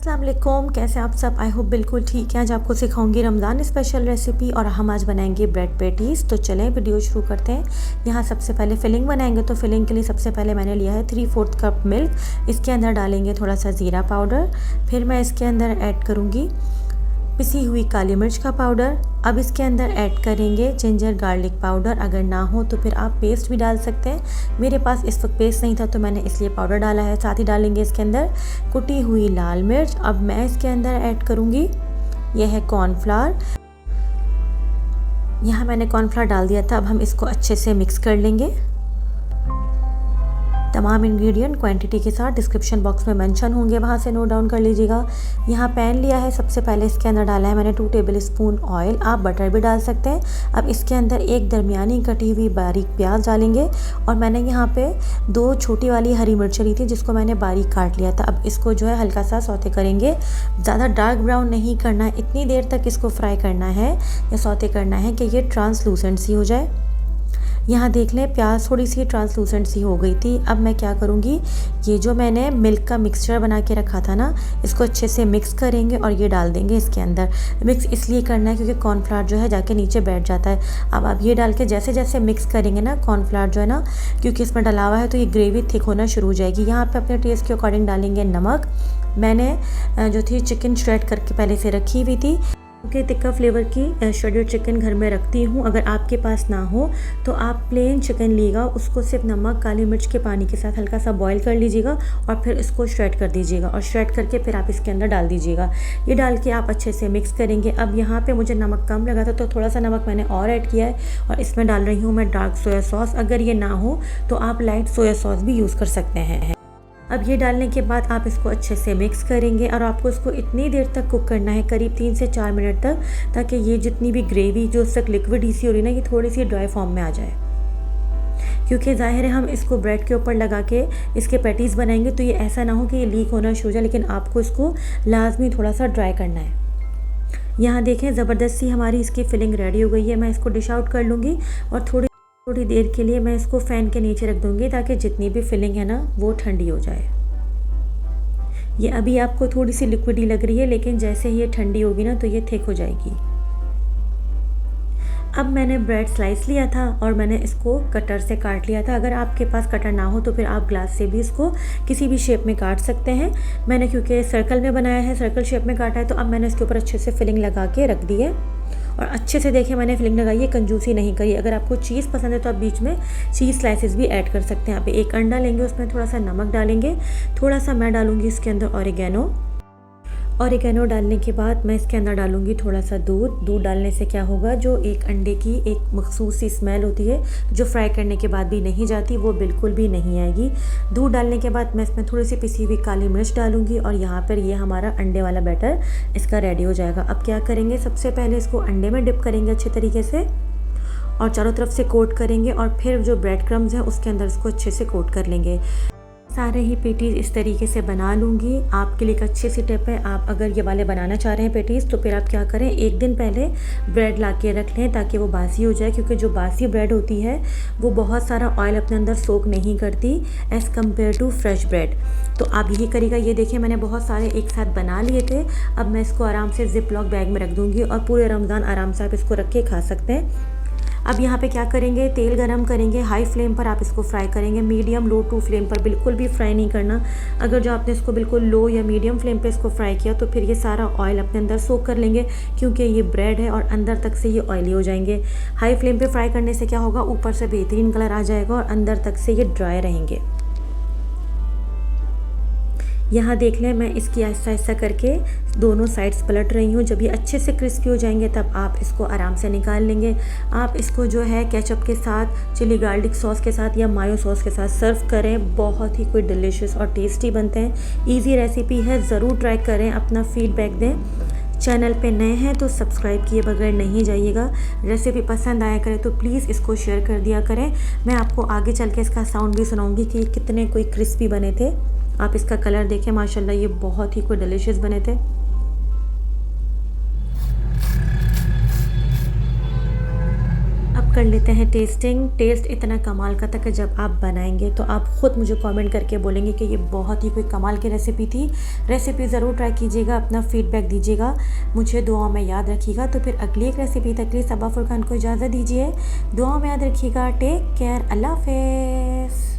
अस्सलाम वालेकुम, कैसे आप सब। आई होप बिल्कुल ठीक है। आज आपको सिखाऊंगी रमज़ान स्पेशल रेसिपी और हम आज बनाएंगे ब्रेड पेटीज़। तो चलें वीडियो शुरू करते हैं। यहाँ सबसे पहले फिलिंग बनाएंगे। तो फिलिंग के लिए सबसे पहले मैंने लिया है 3/4 कप मिल्क। इसके अंदर डालेंगे थोड़ा सा ज़ीरा पाउडर। फिर मैं इसके अंदर ऐड करूँगी पिसी हुई काली मिर्च का पाउडर। अब इसके अंदर ऐड करेंगे जिंजर गार्लिक पाउडर। अगर ना हो तो फिर आप पेस्ट भी डाल सकते हैं। मेरे पास इस वक्त पेस्ट नहीं था तो मैंने इसलिए पाउडर डाला है। साथ ही डालेंगे इसके अंदर कुटी हुई लाल मिर्च। अब मैं इसके अंदर ऐड करूँगी, यह है कॉर्नफ्लावर। यहाँ मैंने कॉर्नफ्लावर डाल दिया था। अब हम इसको अच्छे से मिक्स कर लेंगे। तमाम इंग्रेडिएंट क्वांटिटी के साथ डिस्क्रिप्शन बॉक्स में मेंशन होंगे, वहाँ से नोट डाउन कर लीजिएगा। यहाँ पैन लिया है। सबसे पहले इसके अंदर डाला है मैंने 2 टेबलस्पून ऑयल। आप बटर भी डाल सकते हैं। अब इसके अंदर एक दरमियानी कटी हुई बारीक प्याज डालेंगे और मैंने यहाँ पे 2 छोटी वाली हरी मिर्च ली थी जिसको मैंने बारीक काट लिया था। अब इसको जो है हल्का सा सौते करेंगे। ज़्यादा डार्क ब्राउन नहीं करना है, इतनी देर तक इसको फ्राई करना है या सौते करना है कि ये ट्रांसलूसेंट सी हो जाए। यहाँ देख लें प्याज थोड़ी सी ट्रांसलूसेंट सी हो गई थी। अब मैं क्या करूँगी, ये जो मैंने मिल्क का मिक्सचर बना के रखा था ना, इसको अच्छे से मिक्स करेंगे और ये डाल देंगे इसके अंदर। मिक्स इसलिए करना है क्योंकि कॉर्नफ्लावर जो है जाके नीचे बैठ जाता है। अब आप ये डाल के जैसे जैसे मिक्स करेंगे ना, कॉर्नफ्लावर जो है ना, क्योंकि इसमें डला हुआ है तो ये ग्रेवी थिक होना शुरू हो जाएगी। यहाँ पर अपने टेस्ट के अकॉर्डिंग डालेंगे नमक। मैंने जो थी चिकन श्रेड करके पहले से रखी हुई थी, क्योंकि तिक्का फ्लेवर की श्रेडेड चिकन घर में रखती हूँ। अगर आपके पास ना हो तो आप प्लेन चिकन लीजिएगा, उसको सिर्फ नमक काली मिर्च के पानी के साथ हल्का सा बॉईल कर लीजिएगा और फिर इसको श्रेड कर दीजिएगा और श्रेड करके फिर आप इसके अंदर डाल दीजिएगा। ये डाल के आप अच्छे से मिक्स करेंगे। अब यहाँ पे मुझे नमक कम लगा था तो थोड़ा सा नमक मैंने और ऐड किया है और इसमें डाल रही हूँ मैं डार्क सोया सॉस। अगर ये ना हो तो आप लाइट सोया सॉस भी यूज़ कर सकते हैं। अब ये डालने के बाद आप इसको अच्छे से मिक्स करेंगे और आपको इसको इतनी देर तक कुक करना है, करीब 3 से 4 मिनट तक, ताकि ये जितनी भी ग्रेवी जो उस तक लिक्विड सी हो रही है ना, ये थोड़ी सी ड्राई फॉर्म में आ जाए। क्योंकि ज़ाहिर है हम इसको ब्रेड के ऊपर लगा के इसके पैटीज़ बनाएंगे तो ये ऐसा ना हो कि ये लीक होना शुरू हो जाए, लेकिन आपको इसको लाजमी थोड़ा सा ड्राई करना है। यहाँ देखें ज़बरदस्ती हमारी इसकी फिलिंग रेडी हो गई है। मैं इसको डिश आउट कर लूँगी और थोड़ी देर के लिए मैं इसको फ़ैन के नीचे रख दूँगी ताकि जितनी भी फिलिंग है ना वो ठंडी हो जाए। ये अभी आपको थोड़ी सी लिक्विडी लग रही है, लेकिन जैसे ही ये ठंडी होगी ना तो ये थिक हो जाएगी। अब मैंने ब्रेड स्लाइस लिया था और मैंने इसको कटर से काट लिया था। अगर आपके पास कटर ना हो तो फिर आप ग्लास से भी इसको किसी भी शेप में काट सकते हैं। मैंने क्योंकि सर्कल में बनाया है, सर्कल शेप में काटा है, तो अब मैंने इसके ऊपर अच्छे से फिलिंग लगा के रख दी है और अच्छे से देखिए मैंने फिलिंग लगाई है, कंजूसी नहीं करी। अगर आपको चीज़ पसंद है तो आप बीच में चीज़ स्लाइसेस भी ऐड कर सकते हैं। यहाँ पे एक अंडा लेंगे, उसमें थोड़ा सा नमक डालेंगे, थोड़ा सा मैं डालूंगी इसके अंदर ऑरिगेनो डालने के बाद मैं इसके अंदर डालूंगी थोड़ा सा दूध डालने से क्या होगा, जो एक अंडे की एक मखसूस सी स्मेल होती है जो फ्राई करने के बाद भी नहीं जाती, वो बिल्कुल भी नहीं आएगी। दूध डालने के बाद मैं इसमें थोड़ी सी पिसी हुई काली मिर्च डालूंगी और यहाँ पर ये हमारा अंडे वाला बैटर इसका रेडी हो जाएगा। अब क्या करेंगे, सबसे पहले इसको अंडे में डिप करेंगे अच्छे तरीके से और चारों तरफ से कोट करेंगे और फिर जो ब्रेड क्रम्स हैं उसके अंदर इसको अच्छे से कोट कर लेंगे। सारे ही पेटीज़ इस तरीके से बना लूँगी। आपके लिए एक अच्छी सी टिप है, आप अगर ये वाले बनाना चाह रहे हैं पेटीज़ तो फिर आप क्या करें, एक दिन पहले ब्रेड ला के रख लें ताकि वो बासी हो जाए, क्योंकि जो बासी ब्रेड होती है वो बहुत सारा ऑयल अपने अंदर सोक नहीं करती as compared to fresh bread. तो आप यही करिएगा। ये देखिए मैंने बहुत सारे एक साथ बना लिए थे। अब मैं इसको आराम से जिप लॉक बैग में रख दूँगी और पूरे रमज़ान आराम से आप इसको रख के खा सकते हैं। अब यहाँ पे क्या करेंगे, तेल गरम करेंगे, हाई फ्लेम पर आप इसको फ्राई करेंगे, मीडियम लो टू फ्लेम पर, बिल्कुल भी फ्राई नहीं करना। अगर जो आपने इसको बिल्कुल लो या मीडियम फ्लेम पे इसको फ्राई किया तो फिर ये सारा ऑयल अपने अंदर सोक कर लेंगे, क्योंकि ये ब्रेड है और अंदर तक से ये ऑयली हो जाएंगे। हाई फ्लेम पे फ्राई करने से क्या होगा, ऊपर से बेहतरीन कलर आ जाएगा और अंदर तक से ये ड्राई रहेंगे। यहाँ देख लें मैं इसकी आहिस्ता आहिस्ता करके दोनों साइड्स पलट रही हूँ। जब ये अच्छे से क्रिस्पी हो जाएंगे तब आप इसको आराम से निकाल लेंगे। आप इसको जो है केचप के साथ, चिली गार्लिक सॉस के साथ या मायो सॉस के साथ सर्व करें, बहुत ही कोई डिलीशियस और टेस्टी बनते हैं। ईजी रेसिपी है, ज़रूर ट्राई करें, अपना फीडबैक दें। चैनल पे नए हैं तो सब्सक्राइब किए बगैर नहीं जाइएगा। रेसिपी पसंद आया करे तो प्लीज़ इसको शेयर कर दिया करें। मैं आपको आगे चल के इसका साउंड भी सुनाऊंगी कि कितने कोई क्रिस्पी बने थे। आप इसका कलर देखें, माशाल्लाह ये बहुत ही कोई डिलीशियस बने थे। अब अब कर लेते हैं टेस्टिंग। टेस्ट इतना कमाल का था कि जब आप बनाएंगे तो आप ख़ुद मुझे कमेंट करके बोलेंगे कि ये बहुत ही कोई कमाल की रेसिपी थी। रेसिपी ज़रूर ट्राई कीजिएगा, अपना फीडबैक दीजिएगा, मुझे दुआओं में याद रखिएगा। तो फिर अगली एक रेसिपी तक के लिए सबा फुरकान को इजाज़त दीजिए। दुआओं में याद रखिएगा। टेक केयर, अल्लाह हाफ़िज़।